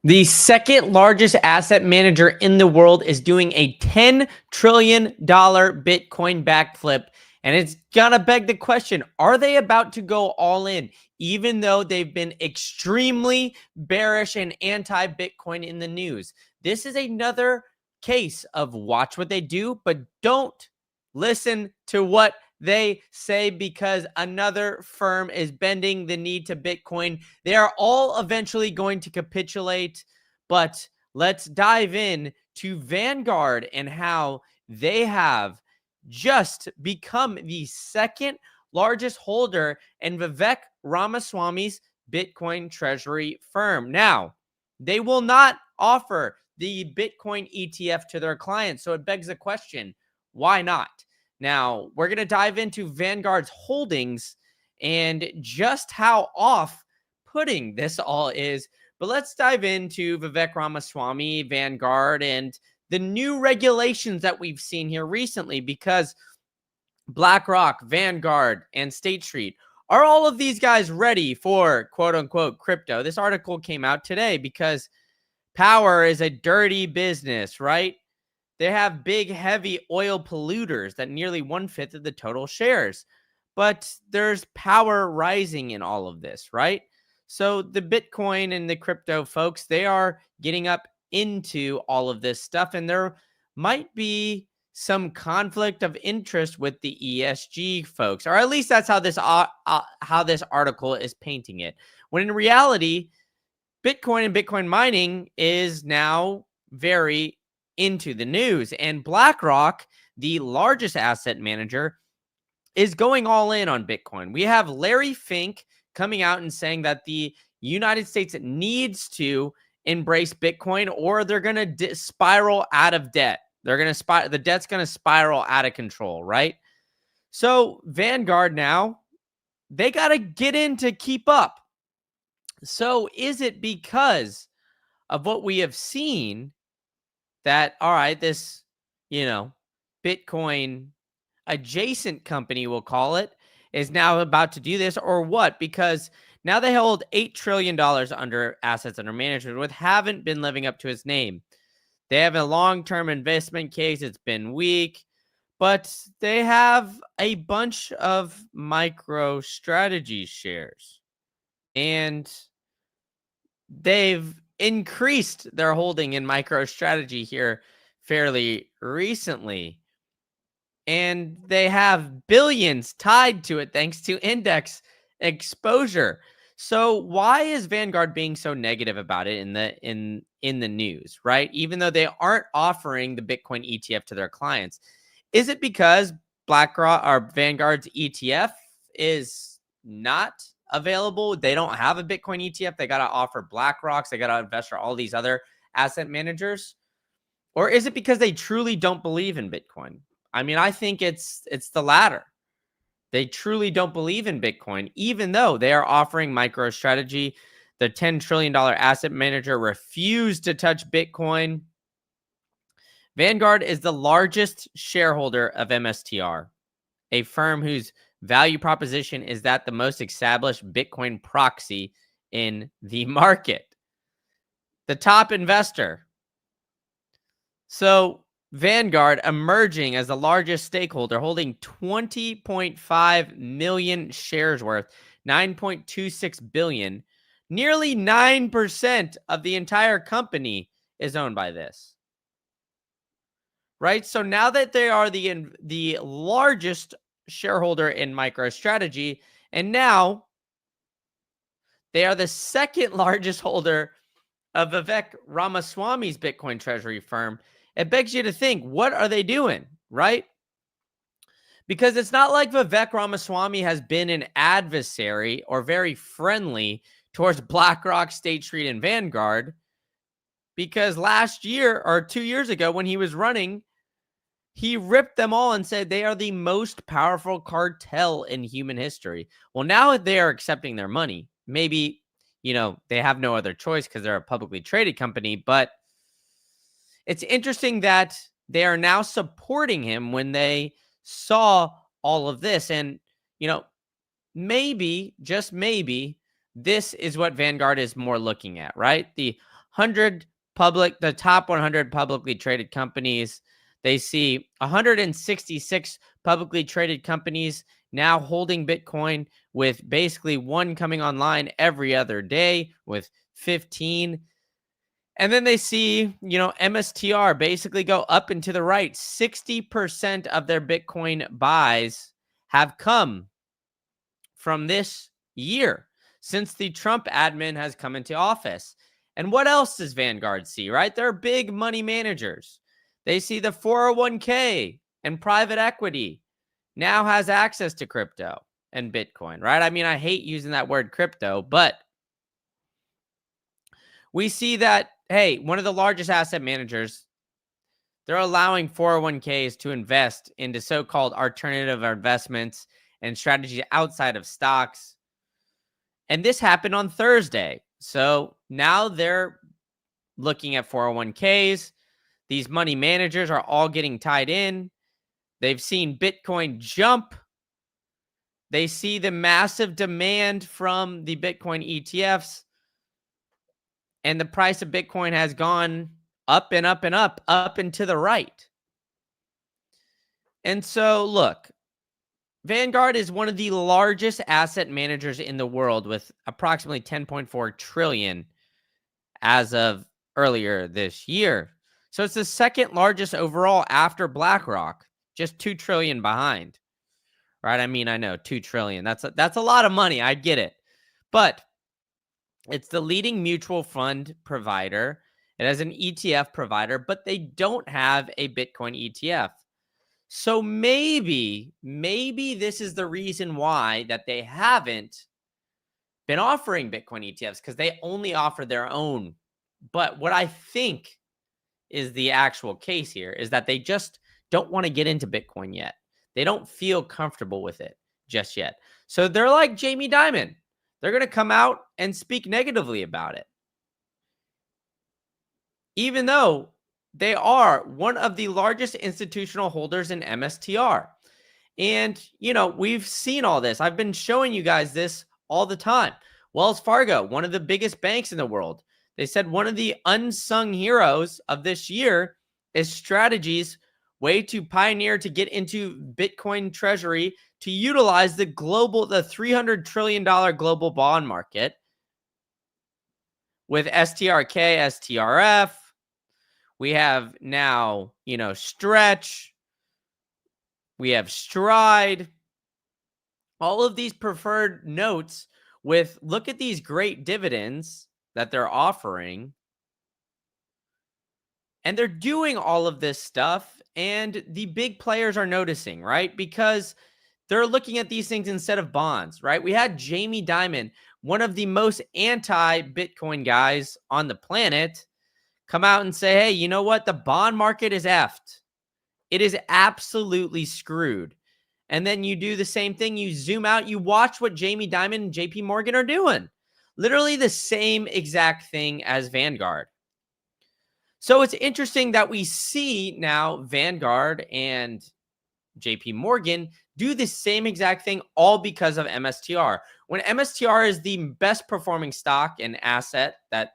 The second largest asset manager in the world is doing a $10 trillion Bitcoin backflip. And it's going to beg the question, are they about to go all in, even though they've been extremely bearish and anti-Bitcoin in the news? This is another case of watch what they do, but don't listen to what they say, because another firm is bending the knee to Bitcoin. They are all eventually going to capitulate, but let's dive in to Vanguard and how they have just become the second largest holder in Vivek Ramaswamy's Bitcoin treasury firm. Now, they will not offer the Bitcoin ETF to their clients, so it begs the question, why not? Now, we're going to dive into Vanguard's holdings and just how off-putting this all is. But let's dive into Vivek Ramaswamy, Vanguard, and the new regulations that we've seen here recently, because BlackRock, Vanguard, and State Street, are all of these guys ready for quote-unquote crypto? This article came out today because power is a dirty business, right? They have big, heavy oil polluters that nearly 1/5 of the total shares. But there's power rising in all of this, right? So the Bitcoin and the crypto folks, they are getting up into all of this stuff. And there might be some conflict of interest with the ESG folks, or at least that's how this article is painting it. When in reality, Bitcoin and Bitcoin mining is now very into the news. And BlackRock, the largest asset manager, is going all in on Bitcoin. We have Larry Fink coming out and saying that the United States needs to embrace Bitcoin, or they're going to spiral out of debt. The debt's going to spiral out of control, right? So Vanguard now, they got to get in to keep up. So is it because of what we have seen that, all right, this, Bitcoin adjacent company, we'll call it, is now about to do this, or what? Because now they hold $8 trillion under assets under management, which haven't been living up to its name. They have a long-term investment case. It's been weak, but they have a bunch of MicroStrategy shares, and they've increased their holding in MicroStrategy here fairly recently. And they have billions tied to it thanks to index exposure. So why is Vanguard being so negative about it in the news, right? Even though they aren't offering the Bitcoin ETF to their clients. Is it because BlackRock or Vanguard's ETF is not available? They don't have a Bitcoin ETF. They got to offer BlackRock's. They got to invest for all these other asset managers. Or is it because they truly don't believe in Bitcoin? I mean, I think it's the latter. They truly don't believe in Bitcoin, even though they are offering MicroStrategy. The $10 trillion asset manager refused to touch Bitcoin. Vanguard is the largest shareholder of MSTR, a firm whose value proposition is that the most established Bitcoin proxy in the market. The top investor. So Vanguard emerging as the largest stakeholder, holding 20.5 million shares worth $9.26 billion. Nearly 9% of the entire company is owned by this. Right? So now that they are the largest shareholder in MicroStrategy, and now they are the second largest holder of Vivek Ramaswamy's Bitcoin treasury firm, it begs you to think, what are they doing, right? Because it's not like Vivek Ramaswamy has been an adversary or very friendly towards BlackRock, State Street, and Vanguard. Because last year or 2 years ago when he was running, he ripped them all and said they are the most powerful cartel in human history. Well, now they are accepting their money. Maybe, they have no other choice because they're a publicly traded company, but it's interesting that they are now supporting him when they saw all of this. And, maybe, just maybe, this is what Vanguard is more looking at, right? The top 100 publicly traded companies. They see 166 publicly traded companies now holding Bitcoin, with basically one coming online every other day with 15. And then they see, MSTR basically go up and to the right. 60% of their Bitcoin buys have come from this year since the Trump admin has come into office. And what else does Vanguard see, right? They're big money managers. They see the 401k and private equity now has access to crypto and Bitcoin, right? I mean, I hate using that word crypto, but we see that, hey, one of the largest asset managers, they're allowing 401ks to invest into so-called alternative investments and strategies outside of stocks. And this happened on Thursday. So now they're looking at 401ks. These money managers are all getting tied in. They've seen Bitcoin jump. They see the massive demand from the Bitcoin ETFs. And the price of Bitcoin has gone up and up and up and to the right. And so, look, Vanguard is one of the largest asset managers in the world with approximately 10.4 trillion as of earlier this year. So it's the second largest overall after BlackRock, just 2 trillion behind. Right? I mean, I know 2 trillion. That's a lot of money. I get it. But it's the leading mutual fund provider. It has an ETF provider, but they don't have a Bitcoin ETF. So maybe this is the reason why that they haven't been offering Bitcoin ETFs, because they only offer their own. But what I think is the actual case here is that they just don't want to get into Bitcoin yet. They don't feel comfortable with it just yet. So they're like Jamie Dimon. They're going to come out and speak negatively about it, even though they are one of the largest institutional holders in MSTR. And, we've seen all this. I've been showing you guys this all the time. Wells Fargo, one of the biggest banks in the world, they said one of the unsung heroes of this year is Strategy's way to pioneer to get into Bitcoin treasury to utilize the $300 trillion global bond market with STRK, STRF. We have now, Stretch. We have Stride. All of these preferred notes with, look at these great dividends that they're offering. And they're doing all of this stuff, and the big players are noticing, right? Because they're looking at these things instead of bonds, right? We had Jamie Dimon, one of the most anti-Bitcoin guys on the planet, come out and say, hey, you know what? The bond market is effed. It is absolutely screwed. And then you do the same thing. You zoom out, you watch what Jamie Dimon and JPMorgan are doing. Literally the same exact thing as Vanguard. So it's interesting that we see now Vanguard and JPMorgan do the same exact thing, all because of MSTR. When MSTR is the best performing stock and asset that,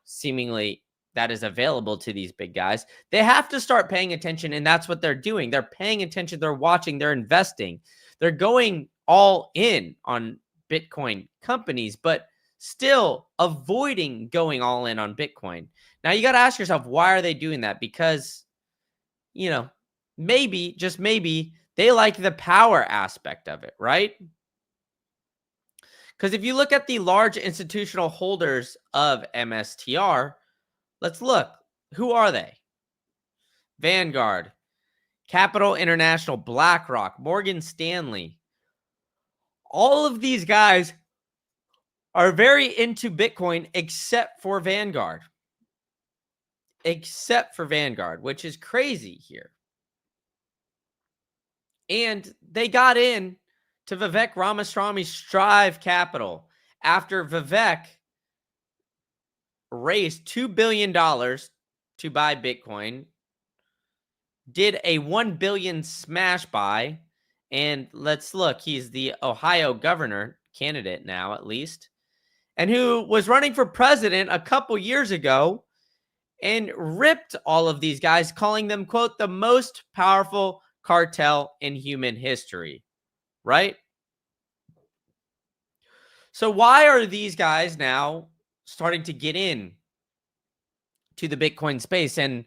seemingly that is available to these big guys, they have to start paying attention. And that's what they're doing. They're paying attention. They're watching. They're investing. They're going all in on Bitcoin companies, but still avoiding going all in on Bitcoin. Now, you got to ask yourself, why are they doing that? Because, maybe, just maybe, they like the power aspect of it, right? Because if you look at the large institutional holders of MSTR, let's look. Who are they? Vanguard, Capital International, BlackRock, Morgan Stanley. All of these guys are very into Bitcoin except for Vanguard. Which is crazy here. And they got in to Vivek Ramaswamy's Strive Capital after Vivek raised $2 billion to buy Bitcoin, did a $1 billion smash buy, and let's look, he's the Ohio governor candidate now, at least. and who was running for president a couple years ago and ripped all of these guys, calling them, quote, the most powerful cartel in human history, right? So why are these guys now starting to get in to the Bitcoin space? And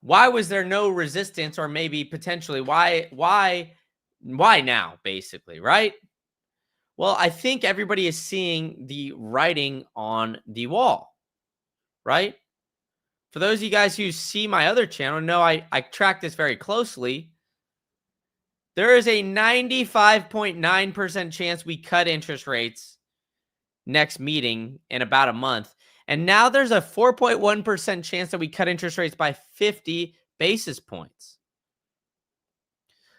why was there no resistance, or maybe potentially why now, basically, right? Well, I think everybody is seeing the writing on the wall, right? For those of you guys who see my other channel, know I track this very closely. There is a 95.9% chance we cut interest rates next meeting in about a month. And now there's a 4.1% chance that we cut interest rates by 50 basis points.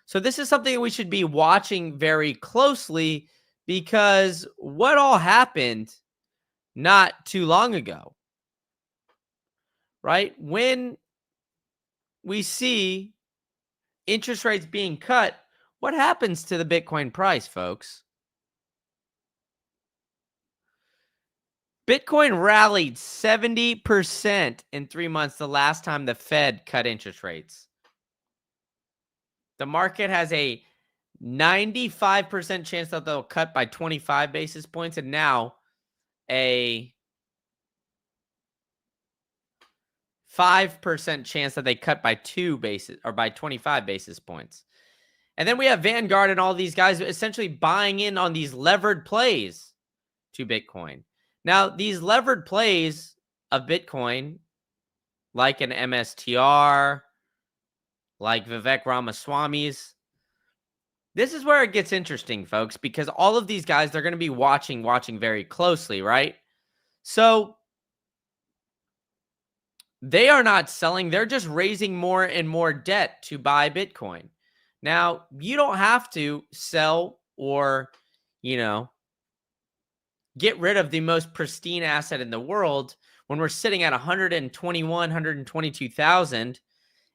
So this is something we should be watching very closely, because what all happened not too long ago, right? When we see interest rates being cut, what happens to the Bitcoin price, folks? Bitcoin rallied 70% in 3 months the last time the Fed cut interest rates. The market has a 95% chance that they'll cut by 25 basis points, and now a 5% chance that they cut by 2 basis or by 25 basis points. And then we have Vanguard and all these guys essentially buying in on these levered plays to Bitcoin. Now, these levered plays of Bitcoin, like an MSTR, like Vivek Ramaswamy's, this is where it gets interesting, folks, because all of these guys, they're going to be watching very closely, right? So they are not selling. They're just raising more and more debt to buy Bitcoin. Now, you don't have to sell or, get rid of the most pristine asset in the world when we're sitting at 121, 122,000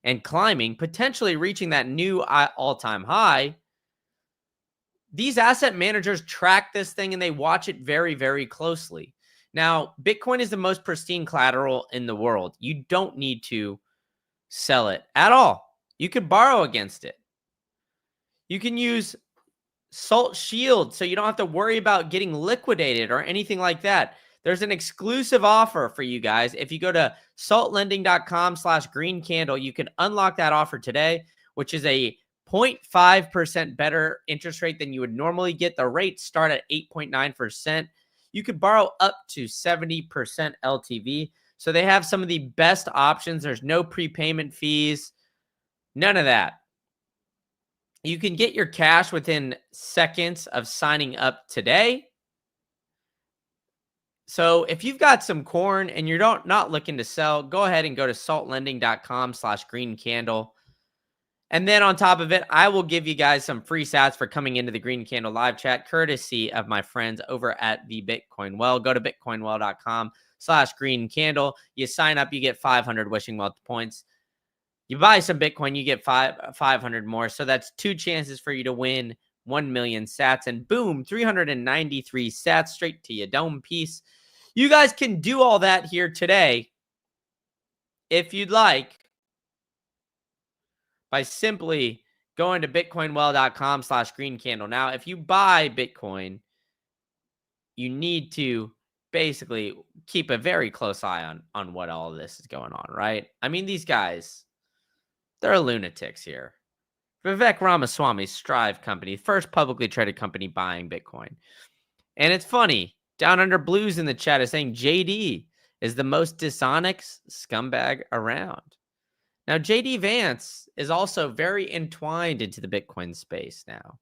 and climbing, potentially reaching that new all-time high. These asset managers track this thing and they watch it very, very closely. Now, Bitcoin is the most pristine collateral in the world. You don't need to sell it at all. You could borrow against it. You can use Salt Shield so you don't have to worry about getting liquidated or anything like that. There's an exclusive offer for you guys. If you go to saltlending.com/greencandle, you can unlock that offer today, which is a 0.5% better interest rate than you would normally get. The rates start at 8.9%. You could borrow up to 70% LTV. So they have some of the best options. There's no prepayment fees, none of that. You can get your cash within seconds of signing up today. So if you've got some corn and you're not looking to sell, go ahead and go to saltlending.com/greencandle. And then on top of it, I will give you guys some free sats for coming into the Green Candle live chat, courtesy of my friends over at the Bitcoin Well. Go to bitcoinwell.com/greencandle. You sign up, you get 500 wishing well points. You buy some Bitcoin, you get 500 more. So that's 2 chances for you to win 1 million sats. And boom, 393 sats straight to your dome piece. You guys can do all that here today if you'd like by simply going to bitcoinwell.com/greencandle. Now, if you buy Bitcoin, you need to basically keep a very close eye on what all of this is going on, right? I mean, these guys, they're lunatics here. Vivek Ramaswamy's Strive company, first publicly traded company buying Bitcoin. And it's funny, Down Under Blues in the chat is saying JD is the most dishonest scumbag around. Now, JD Vance is also very entwined into the Bitcoin space now.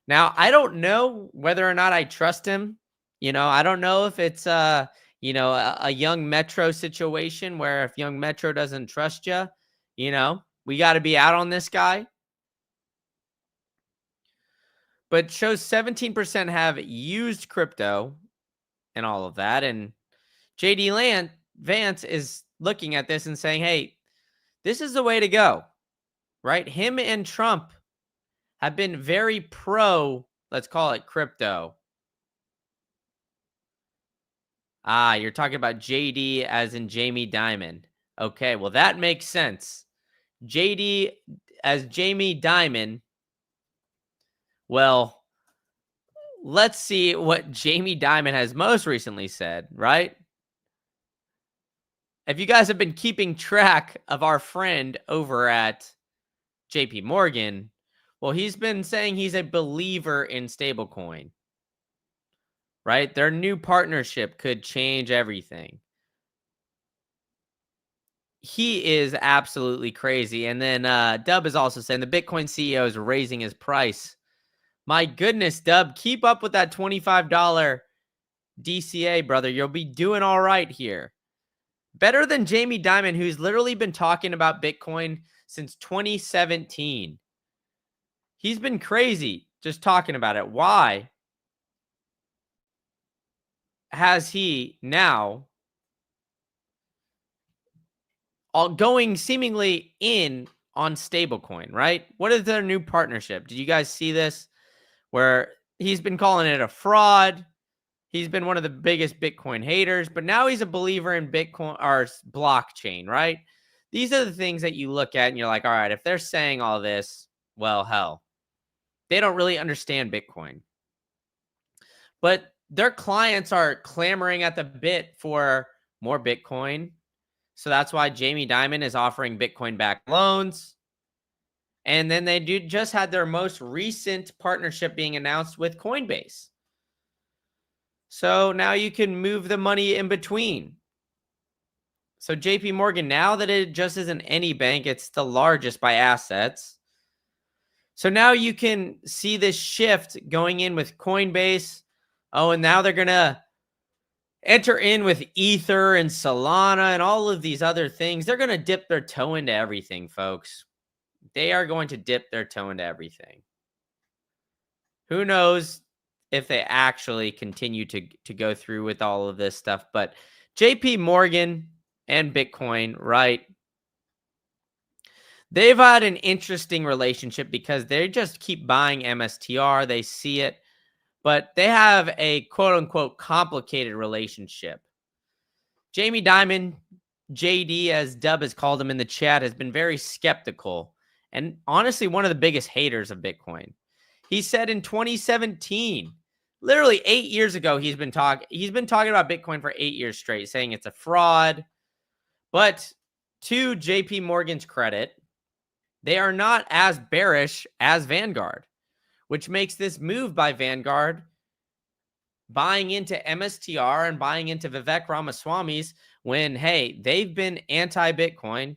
Now, I don't know whether or not I trust him. I don't know if it's a Young Metro situation where if Young Metro doesn't trust you, we got to be out on this guy. But shows 17% have used crypto and all of that. And JD Vance is looking at this and saying, hey, this is the way to go, right? Him and Trump have been very pro, let's call it crypto. Ah, you're talking about JD as in Jamie Dimon. Okay, well, that makes sense. JD as Jamie Dimon. Well, let's see what Jamie Dimon has most recently said, right? If you guys have been keeping track of our friend over at JPMorgan, well, he's been saying he's a believer in stablecoin, right? Their new partnership could change everything. He is absolutely crazy. And then Dub is also saying the Bitcoin CEO is raising his price. My goodness, Dub, keep up with that $25 DCA, brother. You'll be doing all right here. Better than Jamie Dimon, who's literally been talking about Bitcoin since 2017. He's been crazy just talking about it. Why has he now all going seemingly in on stablecoin, right? What is their new partnership? Did you guys see this? Where he's been calling it a fraud. He's been one of the biggest Bitcoin haters, but now he's a believer in Bitcoin or blockchain, right? These are the things that you look at and you're like, all right, if they're saying all this, well, hell, they don't really understand Bitcoin. But their clients are clamoring at the bit for more Bitcoin. So that's why Jamie Dimon is offering Bitcoin backed loans. And then they just had their most recent partnership being announced with Coinbase. So now you can move the money in between. So JP Morgan, now that it just isn't any bank, it's the largest by assets. So now you can see this shift going in with Coinbase. Oh, and now they're going to enter in with Ether and Solana and all of these other things. They're going to dip their toe into everything, folks. They are going to dip their toe into everything. Who knows if they actually continue to go through with all of this stuff. But JP Morgan and Bitcoin, right? They've had an interesting relationship because they just keep buying MSTR. They see it, but they have a quote unquote complicated relationship. Jamie Dimon, JD, as Dub has called him in the chat, has been very skeptical and honestly one of the biggest haters of Bitcoin. He said in 2017, literally 8 years ago, he's been talking about Bitcoin for 8 years straight, saying it's a fraud. But to JP Morgan's credit, they are not as bearish as Vanguard, which makes this move by Vanguard buying into MSTR and buying into Vivek Ramaswamy's when, hey, they've been anti-Bitcoin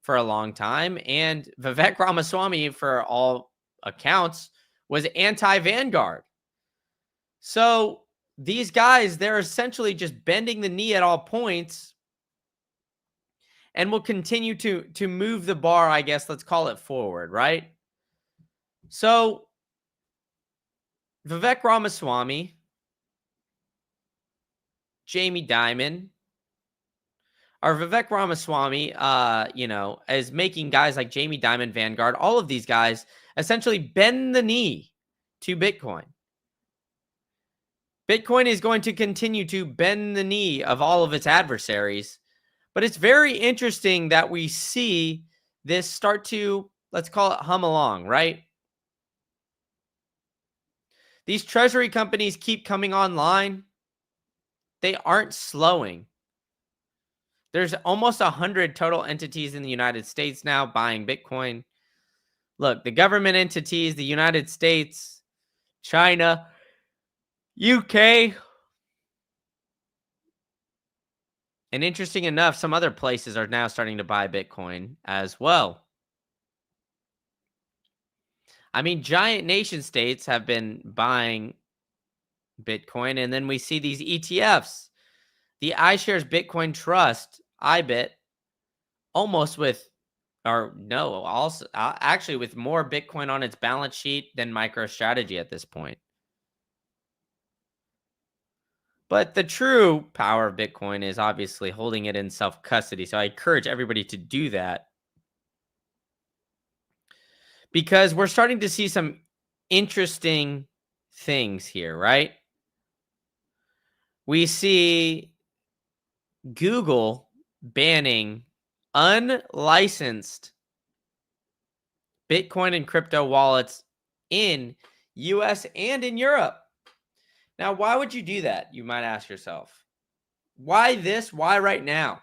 for a long time. And Vivek Ramaswamy, for all accounts, was anti-Vanguard. So these guys, they're essentially just bending the knee at all points and will continue to move the bar, I guess, let's call it forward, right? So Vivek Ramaswamy, Jamie Dimon, or Vivek Ramaswamy, is making guys like Jamie Dimon, Vanguard, all of these guys essentially bend the knee to Bitcoin. Bitcoin is going to continue to bend the knee of all of its adversaries. But it's very interesting that we see this start to, let's call it hum along, right? These treasury companies keep coming online. They aren't slowing. There's almost 100 total entities in the United States now buying Bitcoin. Look, the government entities, the United States, China, UK, and interesting enough, some other places are now starting to buy Bitcoin as well. I mean, giant nation states have been buying Bitcoin, and then we see these ETFs. The iShares Bitcoin Trust, IBIT, almost with, or no, also actually with more Bitcoin on its balance sheet than MicroStrategy at this point. But the true power of Bitcoin is obviously holding it in self-custody. So I encourage everybody to do that because we're starting to see some interesting things here, right? We see Google banning unlicensed Bitcoin and crypto wallets in US and in Europe. Now, why would you do that? You might ask yourself. Why this? Why right now?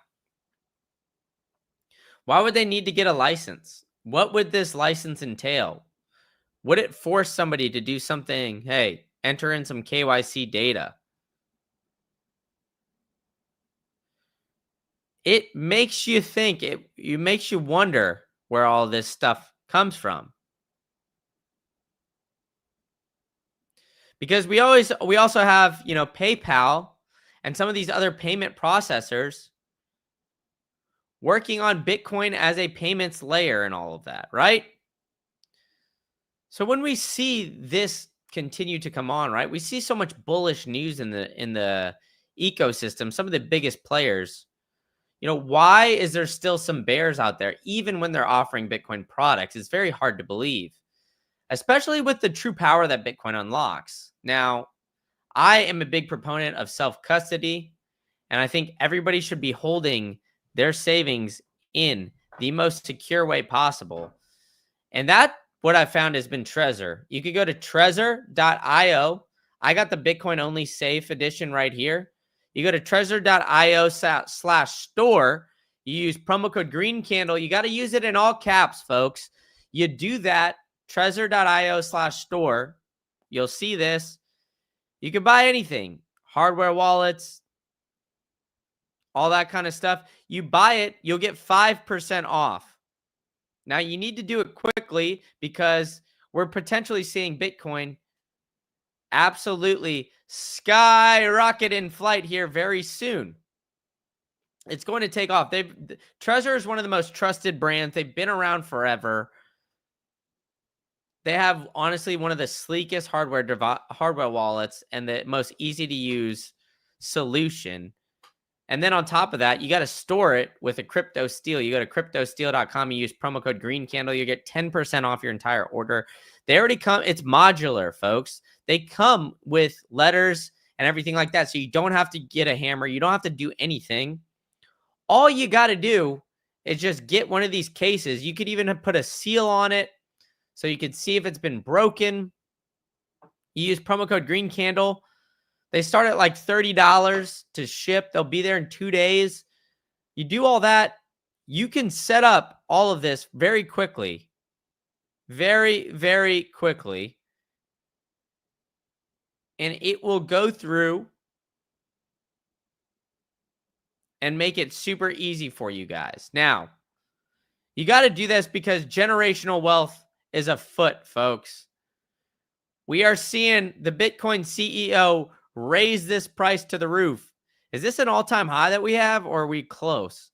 Why would they need to get a license? What would this license entail? Would it force somebody to do something? Hey, enter in some KYC data. It makes you think, it makes you wonder where all this stuff comes from. Because we also have, PayPal and some of these other payment processors working on Bitcoin as a payments layer and all of that, right? So when we see this continue to come on, right? We see so much bullish news in the ecosystem, some of the biggest players. Why is there still some bears out there even when they're offering Bitcoin products? It's very hard to believe, especially with the true power that Bitcoin unlocks. Now, I am a big proponent of self-custody, and I think everybody should be holding their savings in the most secure way possible. And that, what I found, has been Trezor. You could go to trezor.io. I got the Bitcoin only safe edition right here. You go to trezor.io/store. You use promo code Green Candle. You got to use it in all caps, folks. You do that, trezor.io/store. You'll see this. You can buy anything, hardware wallets, all that kind of stuff. You buy it, you'll get 5% off. Now, you need to do it quickly because we're potentially seeing Bitcoin absolutely skyrocket in flight here very soon. It's going to take off. Trezor is one of the most trusted brands. They've been around forever. They have, honestly, one of the sleekest hardware wallets and the most easy to use solution. And then on top of that, you got to store it with a crypto steal. You go to cryptosteel.com, you use promo code Green Candle, you get 10% off your entire order. They already come, it's modular, folks. They come with letters and everything like that. So you don't have to get a hammer. You don't have to do anything. All you got to do is just get one of these cases. You could even put a seal on it so you can see if it's been broken. You use promo code Green Candle. They start at like $30 to ship. They'll be there in 2 days. You do all that, you can set up all of this very quickly. Very, very quickly. And it will go through and make it super easy for you guys. Now, you got to do this because generational wealth is afoot, folks. We are seeing the Bitcoin CEO raise this price to the roof. Is this an all-time high that we have, or are we close?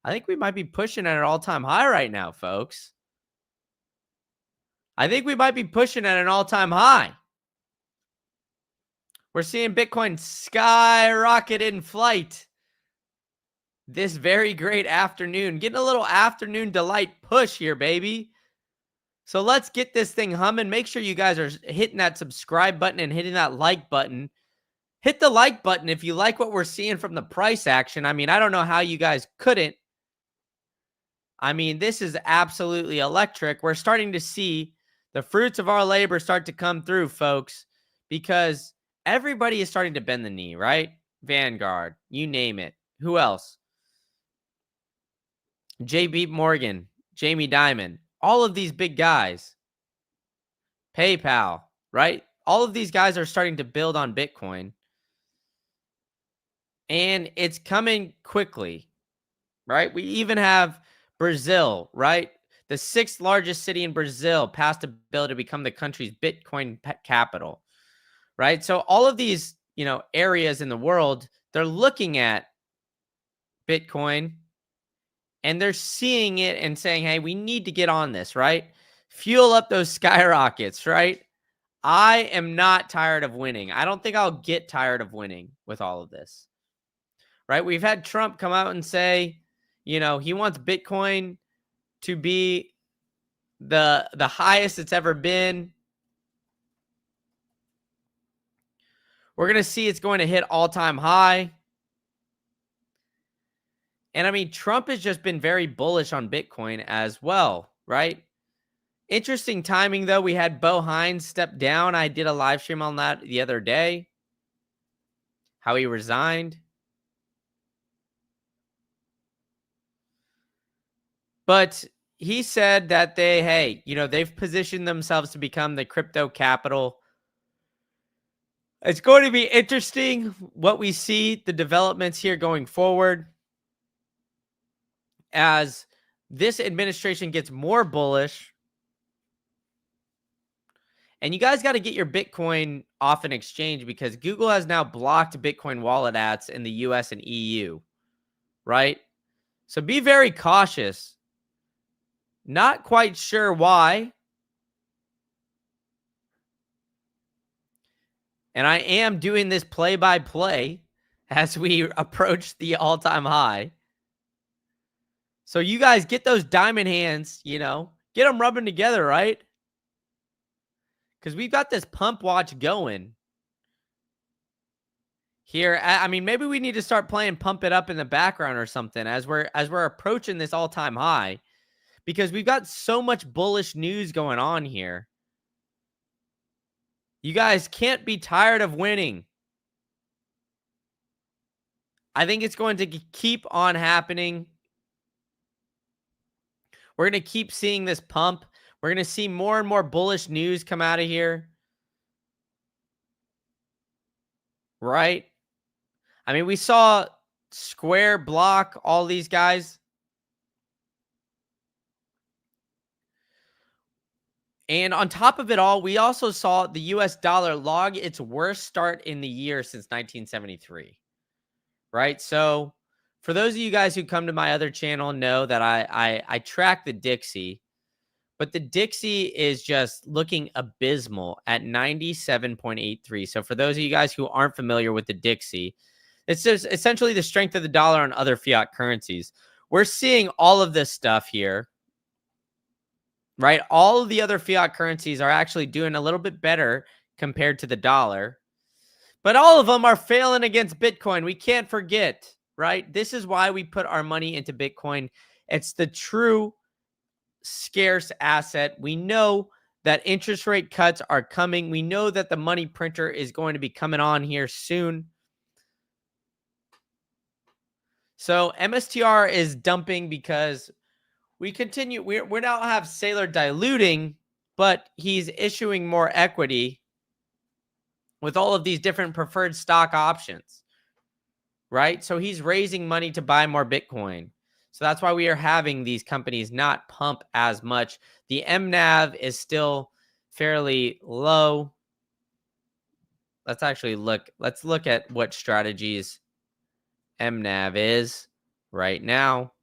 I think we might be pushing at an all-time high right now, folks. I think we might be pushing at an all-time high. We're seeing Bitcoin skyrocket in flight this very great afternoon. Getting a little afternoon delight push here, baby. So let's get this thing humming. Make sure you guys are hitting that subscribe button and hitting that like button. Hit the like button if you like what we're seeing from the price action. I mean, I don't know how you guys couldn't. I mean, this is absolutely electric. We're starting to see the fruits of our labor start to come through, folks, because everybody is starting to bend the knee, right? Vanguard, you name it. Who else? JPMorgan, Jamie Dimon, all of these big guys. PayPal, right? All of these guys are starting to build on Bitcoin. And it's coming quickly, right? We even have Brazil, right? The 6th largest city in Brazil passed a bill to become the country's Bitcoin capital, right? So all of these, areas in the world, they're looking at Bitcoin and they're seeing it and saying, hey, we need to get on this, right? Fuel up those skyrockets, right? I am not tired of winning. I don't think I'll get tired of winning with all of this. Right? We've had Trump come out and say, he wants Bitcoin to be the highest it's ever been. We're going to see it's going to hit all-time high. And I mean, Trump has just been very bullish on Bitcoin as well, right? Interesting timing, though. We had Bo Hines step down. I did a live stream on that the other day, how he resigned. But he said that they've positioned themselves to become the crypto capital. It's going to be interesting what we see, the developments here going forward as this administration gets more bullish. And you guys got to get your Bitcoin off an exchange because Google has now blocked Bitcoin wallet ads in the US and EU, right? So be very cautious. Not quite sure why. And I am doing this play-by-play as we approach the all-time high. So you guys get those diamond hands, get them rubbing together, right? Because we've got this pump watch going here. I mean, maybe we need to start playing Pump It Up in the background or something as we're approaching this all-time high, because we've got so much bullish news going on here. You guys can't be tired of winning. I think it's going to keep on happening. We're going to keep seeing this pump. We're going to see more and more bullish news come out of here. Right? I mean, we saw Square, Block, all these guys. And on top of it all, we also saw the US dollar log its worst start in the year since 1973. Right? So for those of you guys who come to my other channel know that I track the Dixie, but the Dixie is just looking abysmal at 97.83. So for those of you guys who aren't familiar with the Dixie, it's just essentially the strength of the dollar on other fiat currencies. We're seeing all of this stuff here, right? All of the other fiat currencies are actually doing a little bit better compared to the dollar, but all of them are failing against Bitcoin. We can't forget, right? This is why we put our money into Bitcoin. It's the true scarce asset. We know that interest rate cuts are coming. We know that the money printer is going to be coming on here soon. So MSTR is dumping because we now have Saylor diluting, but he's issuing more equity with all of these different preferred stock options, right? So he's raising money to buy more Bitcoin. So that's why we are having these companies not pump as much. The MNAV is still fairly low. Let's look at what strategies MNAV is right now.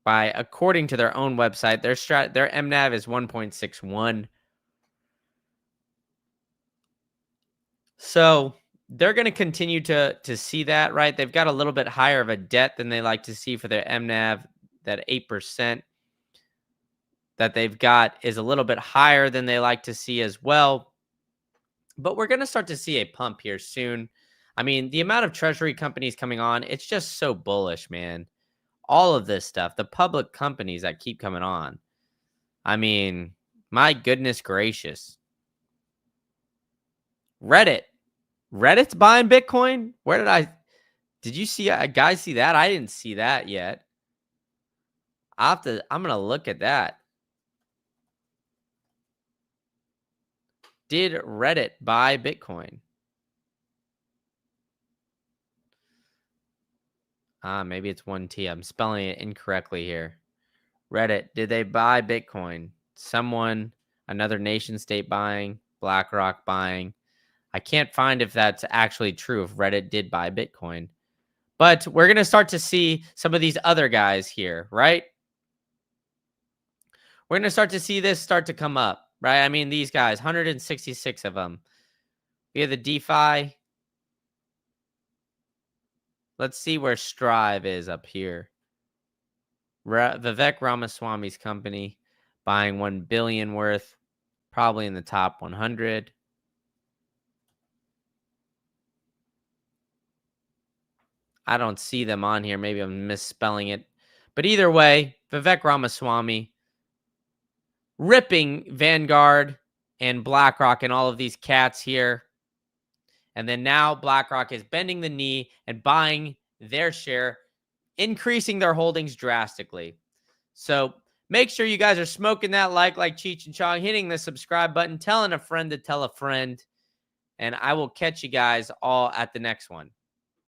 According to their own website, their MNAV is 1.61. So they're going to continue to see that, right? They've got a little bit higher of a debt than they like to see for their MNAV. That 8% that they've got is a little bit higher than they like to see as well. But we're going to start to see a pump here soon. I mean, the amount of treasury companies coming on, it's just so bullish, man. All of this stuff, the public companies that keep coming on. I mean, my goodness gracious. Reddit's buying Bitcoin? Did you see a guy see that? I didn't see that yet. I'm going to look at that. Did Reddit buy Bitcoin? Maybe it's 1T. I'm spelling it incorrectly here. Reddit, did they buy Bitcoin? Another nation state buying, BlackRock buying. I can't find if that's actually true, if Reddit did buy Bitcoin. But we're going to start to see some of these other guys here, right? We're going to start to see this start to come up, right? I mean, these guys, 166 of them. We have the DeFi. Let's see where Strive is up here. Vivek Ramaswamy's company buying 1 billion worth, probably in the top 100. I don't see them on here. Maybe I'm misspelling it. But either way, Vivek Ramaswamy ripping Vanguard and BlackRock and all of these cats here. And then now BlackRock is bending the knee and buying their share, increasing their holdings drastically. So make sure you guys are smoking that like Cheech and Chong, hitting the subscribe button, telling a friend to tell a friend. And I will catch you guys all at the next one.